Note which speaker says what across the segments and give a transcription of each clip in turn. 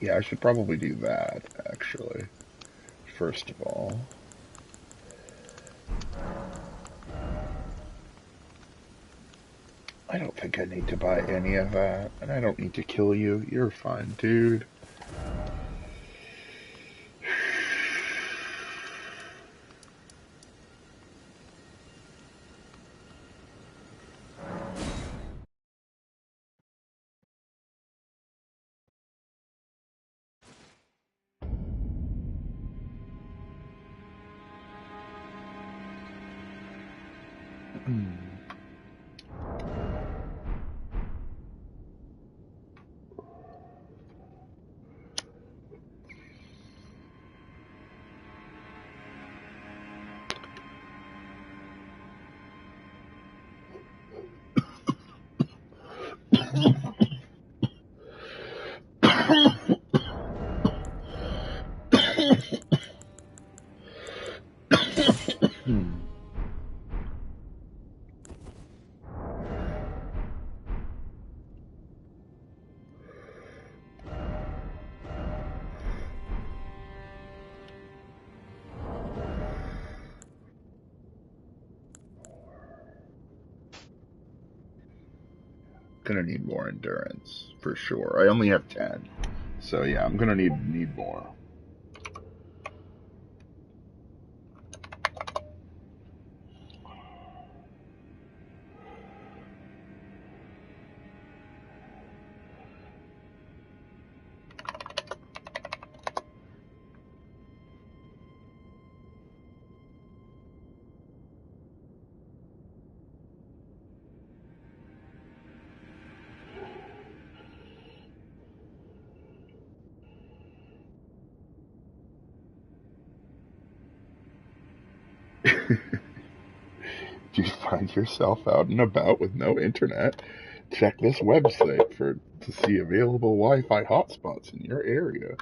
Speaker 1: Yeah, I should probably do that, actually. First of all. I don't think I need to buy any of that, and I don't need to kill you. You're fine, dude. Gonna need more endurance for sure. I only have 10, so yeah, I'm gonna need more. If you find yourself out and about with no internet, check this website to see available Wi-Fi hotspots in your area.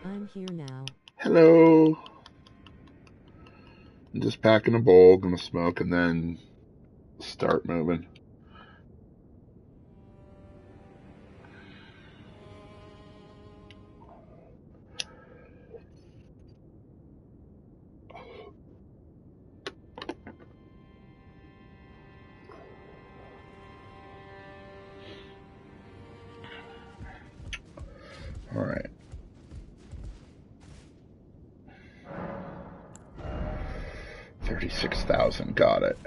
Speaker 2: I'm here now.
Speaker 1: Hello. I'm just packing a bowl, gonna smoke, and then start moving. 36,000, got it.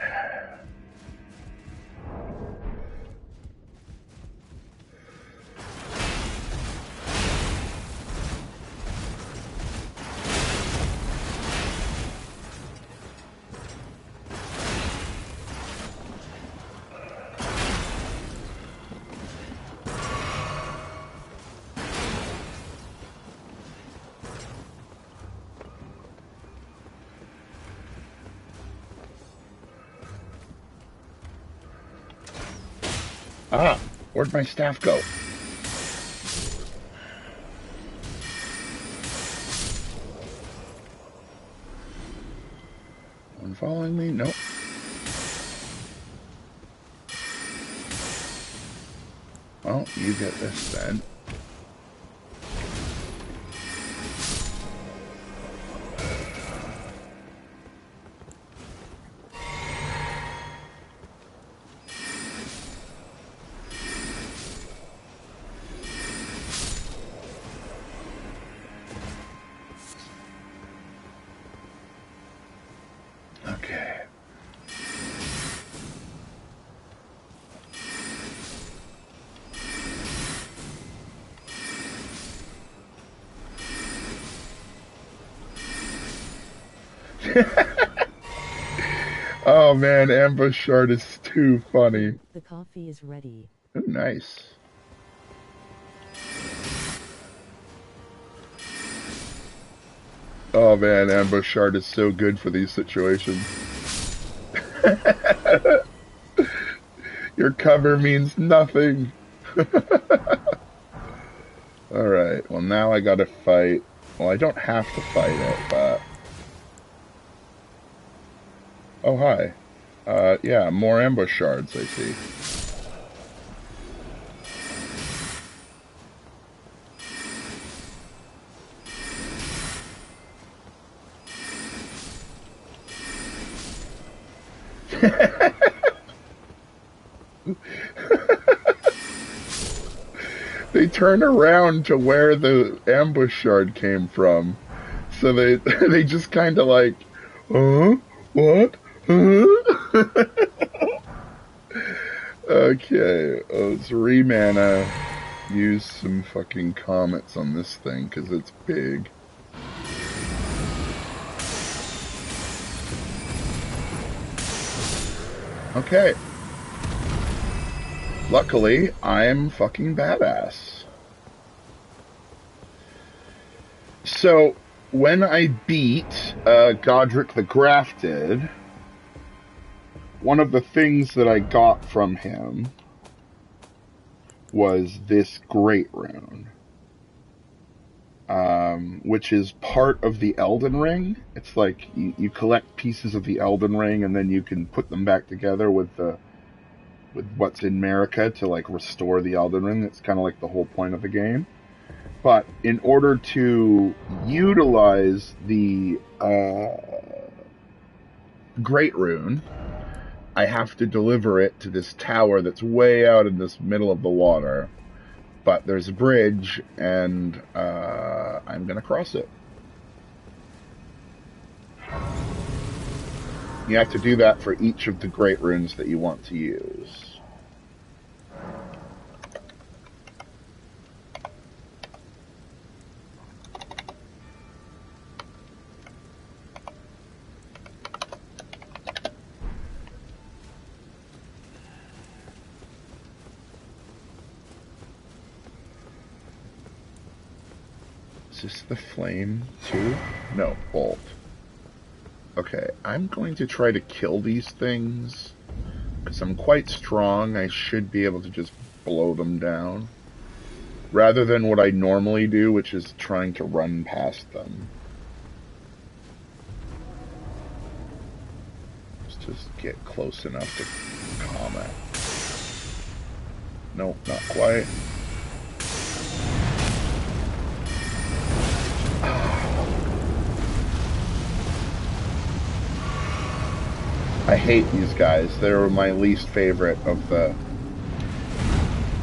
Speaker 1: Ah, where'd my staff go? One following me? Nope. Well, you get this then. Okay. Oh man, ambush shard is too funny.
Speaker 2: The coffee is ready.
Speaker 1: Ooh, nice. Oh man, ambush shard is so good for these situations. Your cover means nothing. Alright, well now I gotta fight. Well, I don't have to fight it, but... Oh, hi. Yeah, more ambush shards, I see. They turn around to where the ambush shard came from. So they just kind of like, huh? What? Huh? Okay, let's re-mana. Use some fucking comets on this thing, because it's big. Okay. Luckily, I'm fucking badass. So, when I beat Godric the Grafted, one of the things that I got from him was this Great Rune, which is part of the Elden Ring. It's like you collect pieces of the Elden Ring and then you can put them back together with what's in Marika to like restore the Elden Ring. That's kind of like the whole point of the game. But in order to utilize the Great Rune, I have to deliver it to this tower that's way out in this middle of the water. But there's a bridge, and I'm going to cross it. You have to do that for each of the Great Runes that you want to use. Is this the flame too? No, bolt. Okay, I'm going to try to kill these things, because I'm quite strong. I should be able to just blow them down, rather than what I normally do, which is trying to run past them. Let's just get close enough to comment. Nope, not quite. I hate these guys. They're my least favorite of the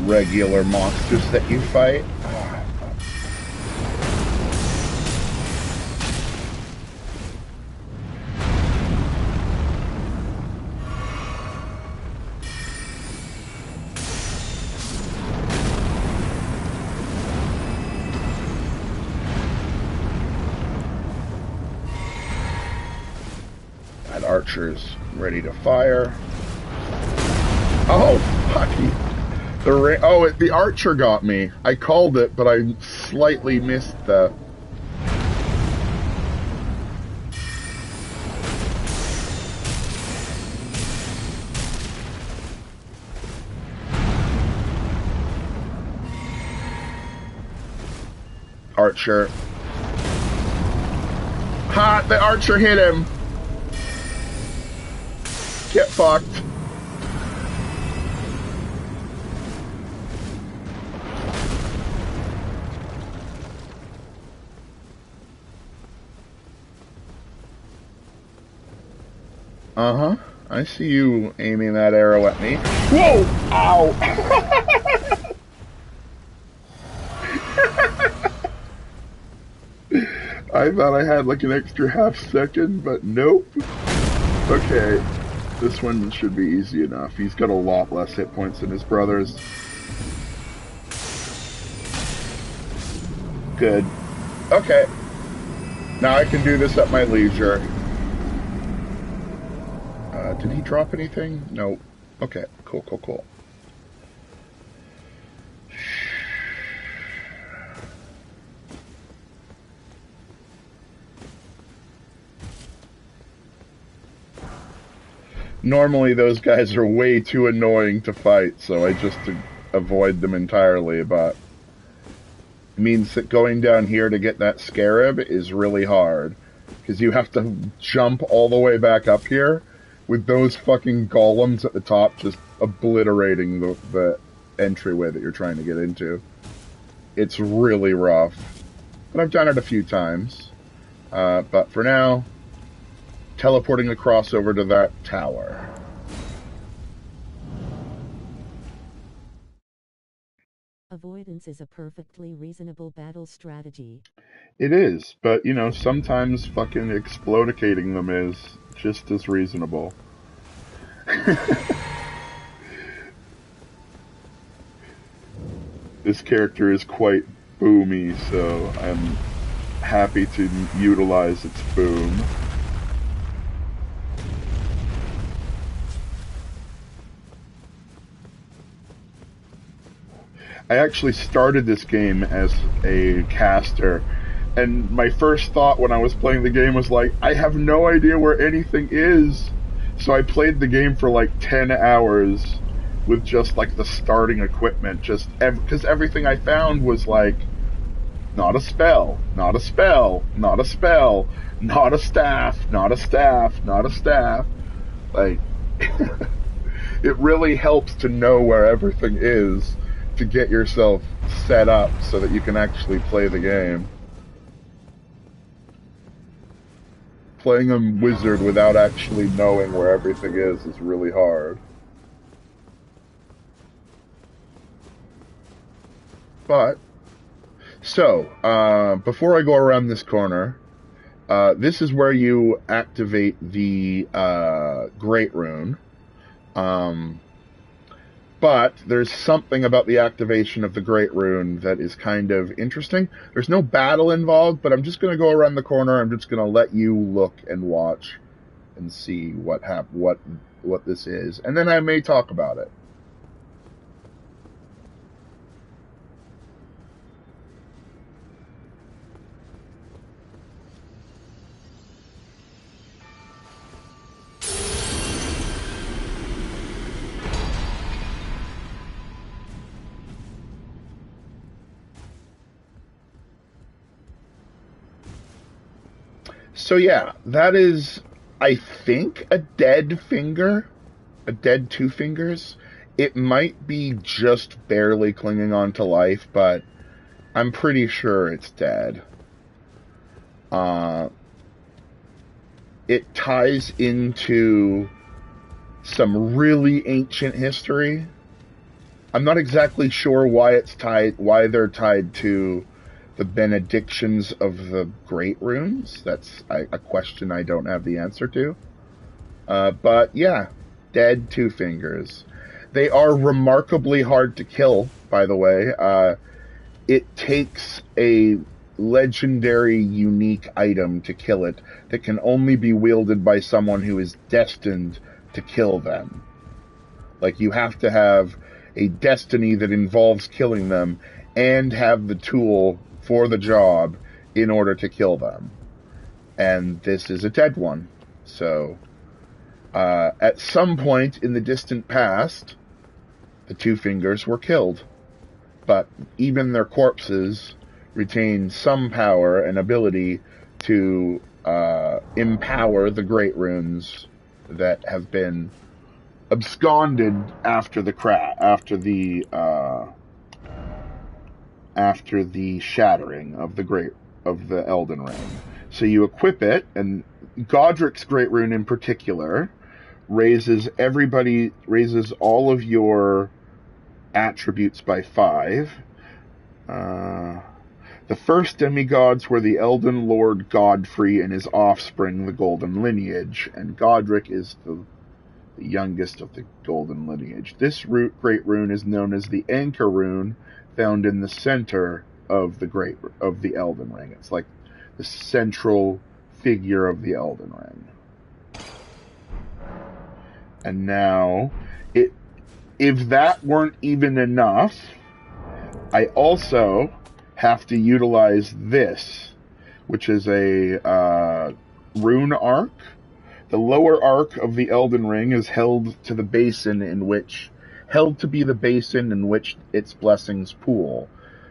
Speaker 1: regular monsters that you fight. Archers ready to fire. Oh, hockey! The archer got me. I called it, but I slightly missed the. Archer. Ha! The archer hit him! Get fucked. Uh-huh. I see you aiming that arrow at me. Whoa! Ow! I thought I had like an extra half second, but nope. Okay. This one should be easy enough. He's got a lot less hit points than his brothers. Good. Okay. Now I can do this at my leisure. Did he drop anything? No. Okay. Cool. Normally those guys are way too annoying to fight, so I just avoid them entirely, but it means that going down here to get that scarab is really hard, because you have to jump all the way back up here with those fucking golems at the top just obliterating the entryway that you're trying to get into. It's really rough. But I've done it a few times. But for now, teleporting across over to that tower.
Speaker 2: Avoidance is a perfectly reasonable battle strategy.
Speaker 1: It is, but, you know, sometimes fucking explodicating them is just as reasonable. This character is quite boomy, so I'm happy to utilize its boom. I actually started this game as a caster, and my first thought when I was playing the game was like, I have no idea where anything is. So I played the game for like 10 hours with just like the starting equipment, just because everything I found was like, not a spell, not a spell, not a spell, not a staff, not a staff, not a staff. Like, it really helps to know where everything is to get yourself set up so that you can actually play the game. Playing a wizard without actually knowing where everything is really hard. But, so, before I go around this corner, this is where you activate the Great Rune. But there's something about the activation of the Great Rune that is kind of interesting. There's no battle involved, but I'm just going to go around the corner. I'm just going to let you look and watch and see what this is. And then I may talk about it. So yeah, that is, I think, a dead finger, a dead two fingers. It might be just barely clinging on to life, but I'm pretty sure it's dead. It ties into some really ancient history. I'm not exactly sure why they're tied to the benedictions of the Great Runes. That's a question I don't have the answer to. But yeah, dead two fingers. They are remarkably hard to kill, by the way. It takes a legendary, unique item to kill it that can only be wielded by someone who is destined to kill them. Like, you have to have a destiny that involves killing them and have the tool for the job in order to kill them. And this is a dead one. So, at some point in the distant past, the Two Fingers were killed. But even their corpses retain some power and ability to empower the Great Runes that have been absconded after the shattering of the Elden Ring. So you equip it, and Godric's Great Rune in particular raises all of your attributes by 5. The first demigods were the Elden Lord Godfrey and his offspring, the Golden Lineage, and Godric is the youngest of the Golden Lineage. This Great Rune is known as the Anchor Rune, found in the center of the Elden Ring. It's like the central figure of the Elden Ring. And now, if that weren't even enough, I also have to utilize this, which is a rune arc. The lower arc of the Elden Ring is held to be the basin in which its blessings pool.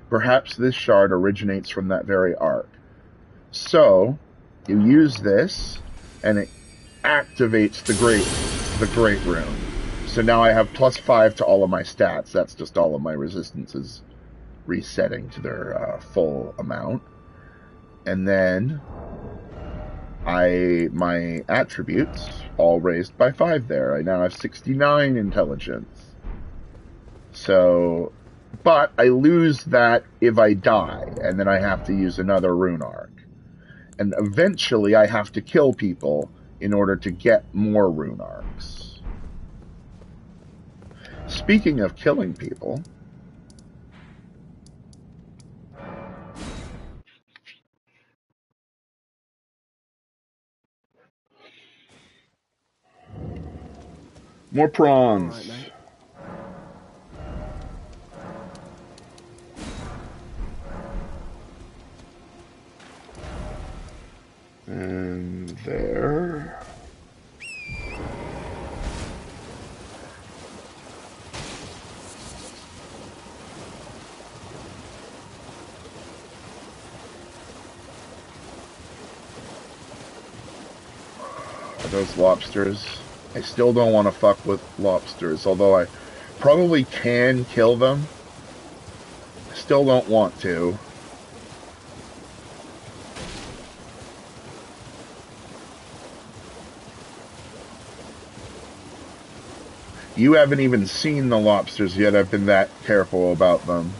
Speaker 1: Perhaps this shard originates from that very arc. So, you use this, and it activates the Great Rune. So now I have +5 to all of my stats. That's just all of my resistances resetting to their full amount. And then my attributes all raised by 5 there. I now have 69 intelligence. So, but I lose that if I die, and then I have to use another rune arc. And eventually I have to kill people in order to get more rune arcs. Speaking of killing people, more prawns.
Speaker 3: All right, mate.
Speaker 1: And there. Are those lobsters? I still don't want to fuck with lobsters, although I probably can kill them. I still don't want to. You haven't even seen the lobsters yet. I've been that careful about them.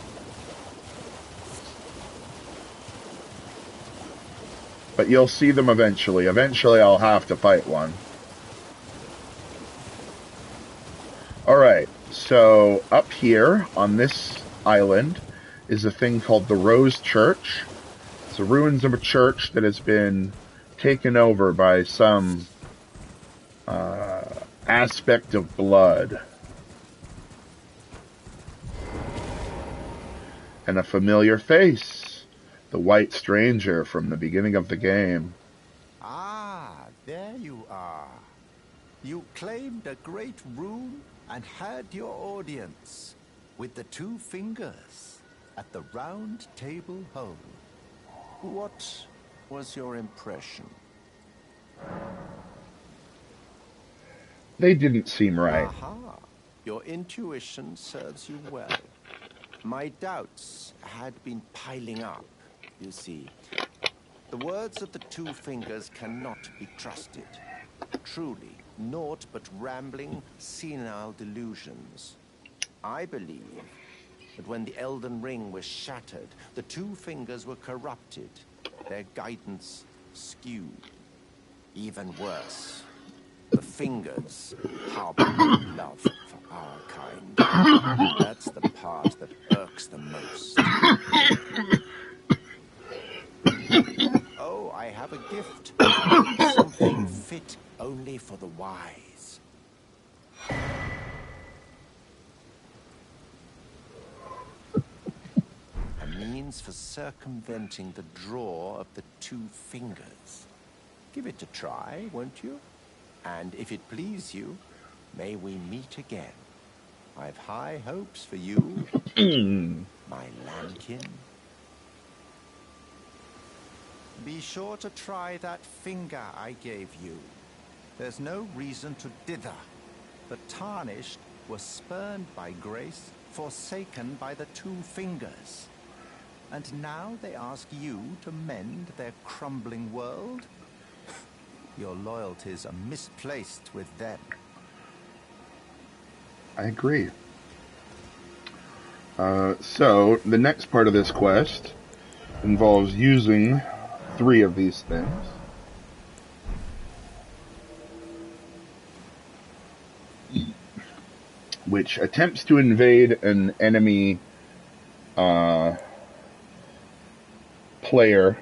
Speaker 1: But you'll see them eventually. Eventually I'll have to fight one. Alright, so up here on this island is a thing called the Rose Church. It's the ruins of a church that has been taken over by some aspect of blood. And a familiar face. The White Stranger from the beginning of the game.
Speaker 4: Ah, there you are. You claimed a great rune and had your audience with the Two Fingers at the Round Table Home. What was your impression?
Speaker 1: They didn't seem right.
Speaker 4: Aha, your intuition serves you well. My doubts had been piling up, you see. The words of the Two Fingers cannot be trusted. Truly, naught but rambling, senile delusions. I believe that when the Elden Ring was shattered, the Two Fingers were corrupted, their guidance skewed. Even worse, the Fingers harbor no love for our kind. That's the part that irks the most. Oh, I have a gift. Something fit only for the wise. A means for circumventing the draw of the two fingers. Give it a try, won't you? And if it please you, may we meet again. I've high hopes for you, my lambkin. Be sure to try that finger I gave you. There's no reason to dither. The tarnished were spurned by grace, forsaken by the two fingers. And now they ask you to mend their crumbling world? Your loyalties are misplaced with them.
Speaker 1: I agree. So, the next part of this quest involves using 3 of these things. Which attempts to invade an enemy player.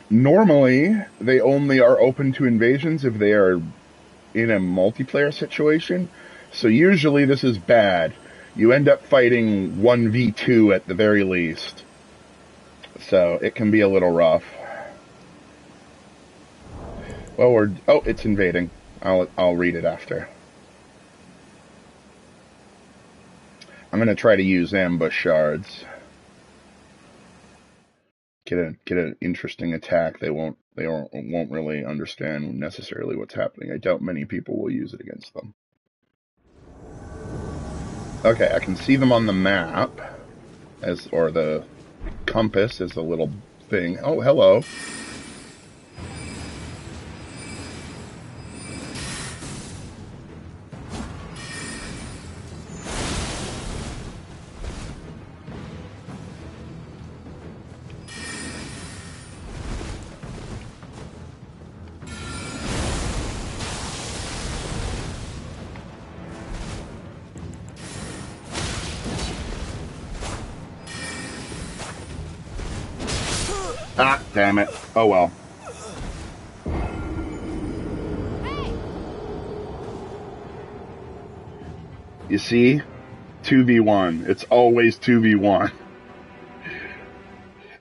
Speaker 1: Normally, they only are open to invasions if they are in a multiplayer situation. So usually this is bad. You end up fighting 1v2 at the very least. So it can be a little rough. Well, it's invading. I'll read it after. I'm gonna try to use ambush shards. Get an interesting attack. They won't really understand necessarily what's happening. I doubt many people will use it against them. Okay, I can see them on the map, or the compass as a little thing. Oh, hello. Ah, damn it. Oh well. You see? 2v1. It's always 2v1.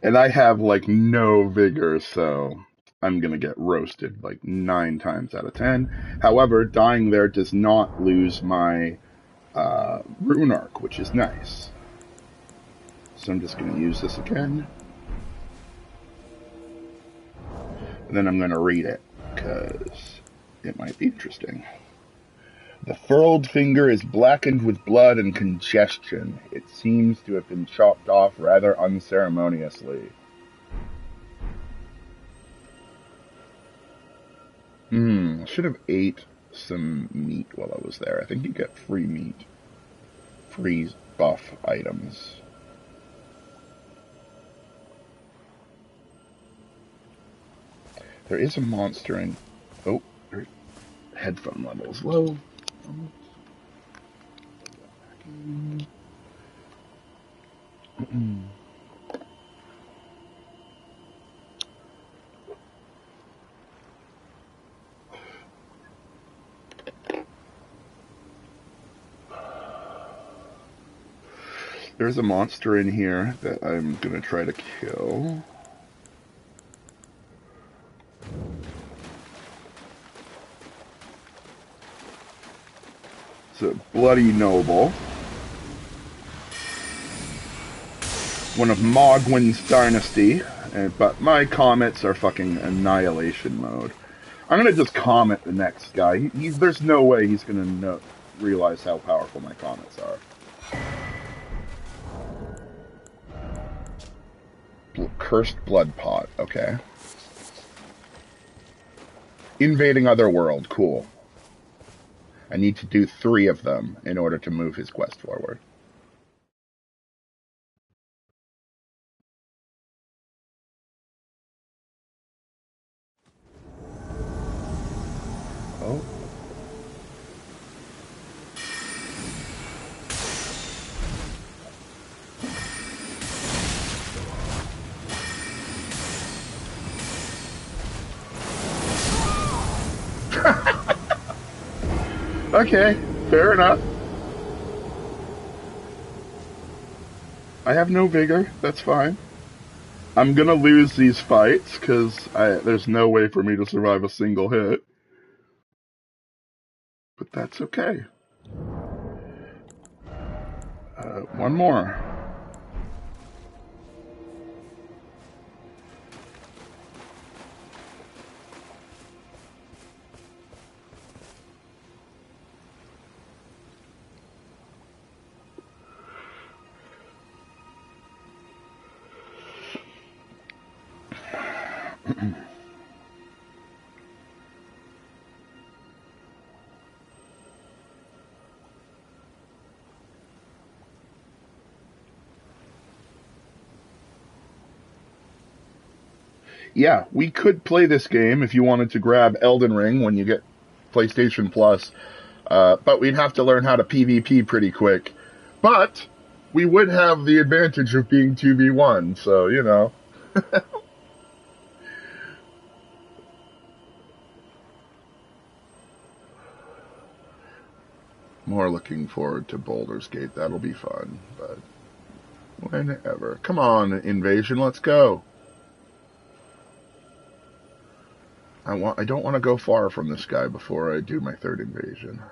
Speaker 1: And I have, like, no vigor, so I'm gonna get roasted, like, 9 times out of 10. However, dying there does not lose my rune arc, which is nice. So I'm just gonna use this again. And then I'm gonna read it, because it might be interesting. The furled finger is blackened with blood and congestion. It seems to have been chopped off rather unceremoniously. I should have ate some meat while I was there. I think you get free meat. Free buff items. There is a monster in... Oh, headphone levels low. There's a monster in here that I'm gonna try to kill. It's a bloody noble. One of Mogwyn's dynasty, but my comets are fucking annihilation mode. I'm gonna just comet the next guy. There's no way he's gonna realize how powerful my comets are. Cursed blood pot, okay. Invading other world, cool. I need to do 3 of them in order to move his quest forward. Oh. Okay, fair enough. I have no vigor. That's fine. I'm gonna lose these fights because there's no way for me to survive a single hit. But that's okay. One more. Yeah, we could play this game if you wanted to grab Elden Ring when you get PlayStation Plus, but we'd have to learn how to PvP pretty quick. But we would have the advantage of being 2v1, so, you know. More looking forward to Baldur's Gate. That'll be fun, but whenever. Come on, Invasion, let's go. I don't want to go far from this guy before I do my third invasion.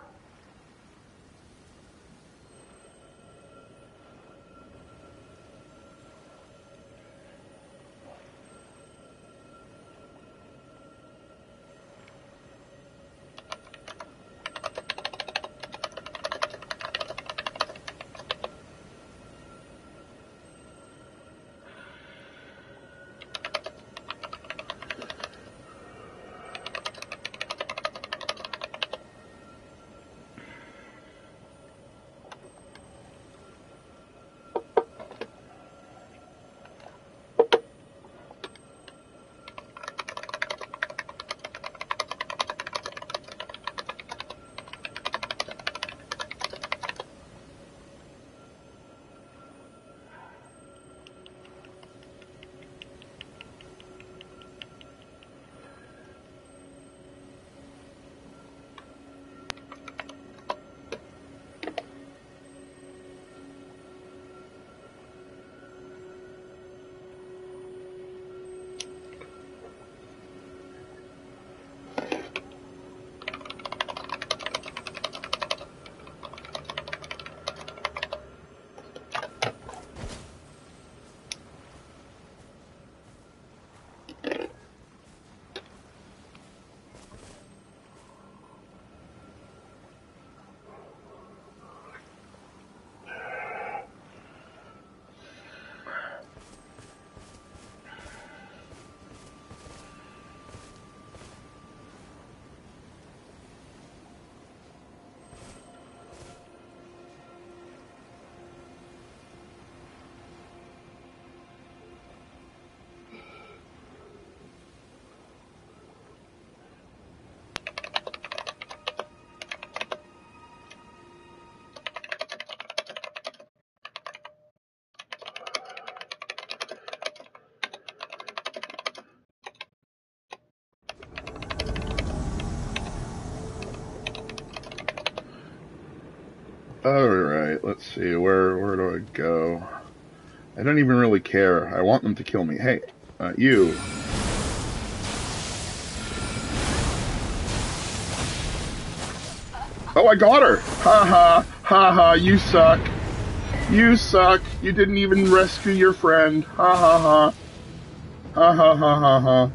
Speaker 1: Alright, let's see, where do I go? I don't even really care. I want them to kill me. Hey, you. Oh, I got her! Ha ha, ha ha, you suck. You suck. You didn't even rescue your friend. Ha ha ha. Ha ha ha ha ha.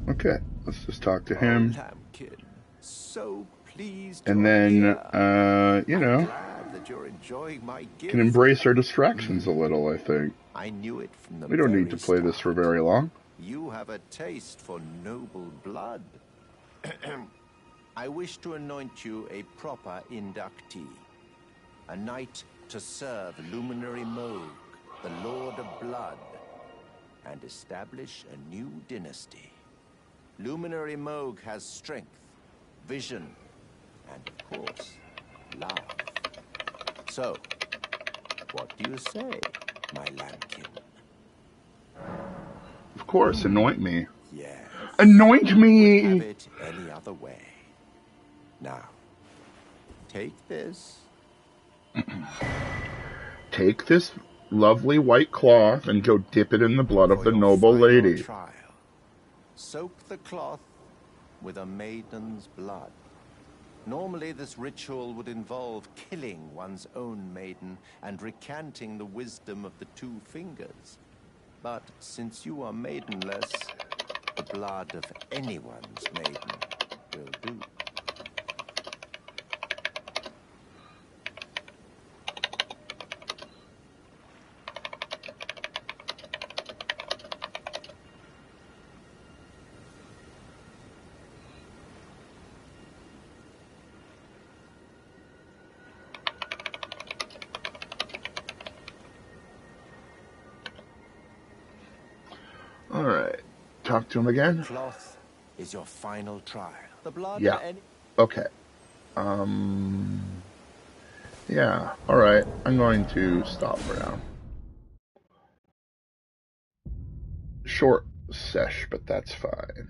Speaker 1: Okay, let's just talk to him.
Speaker 4: Lampkin, so pleased
Speaker 1: And
Speaker 4: you're
Speaker 1: then,
Speaker 4: here.
Speaker 1: you
Speaker 4: I'm
Speaker 1: know,
Speaker 4: glad that you're enjoying my gift.
Speaker 1: can embrace our distractions a little, I think.
Speaker 4: I knew it from the
Speaker 1: We don't
Speaker 4: very
Speaker 1: need to play this for
Speaker 4: start.
Speaker 1: very long.
Speaker 4: You have a taste for noble blood. I wish to anoint you a proper inductee. A knight to serve Luminary Moog, the Lord of Blood, and establish a new dynasty. Luminary Moog has strength, vision, and of course, love. So, What do you say, my lambkin?
Speaker 1: Of course, anoint me.
Speaker 4: Yes.
Speaker 1: Anoint
Speaker 4: Would have
Speaker 1: me!
Speaker 4: it any other way. Now, take this.
Speaker 1: Take this lovely white cloth and go dip it in the blood of
Speaker 4: For
Speaker 1: the
Speaker 4: your
Speaker 1: noble
Speaker 4: final
Speaker 1: lady.
Speaker 4: trial, soak the cloth with a maiden's blood. Normally, this ritual would involve killing one's own maiden and recanting the wisdom of the two fingers. But since you are maidenless, the blood of anyone's maiden will do.
Speaker 1: Alright. Talk to him again?
Speaker 4: Cloth is your final trial. The blood
Speaker 1: Yeah.
Speaker 4: of any...
Speaker 1: Okay. Yeah. Alright. I'm going to stop for now. Short sesh, but that's fine.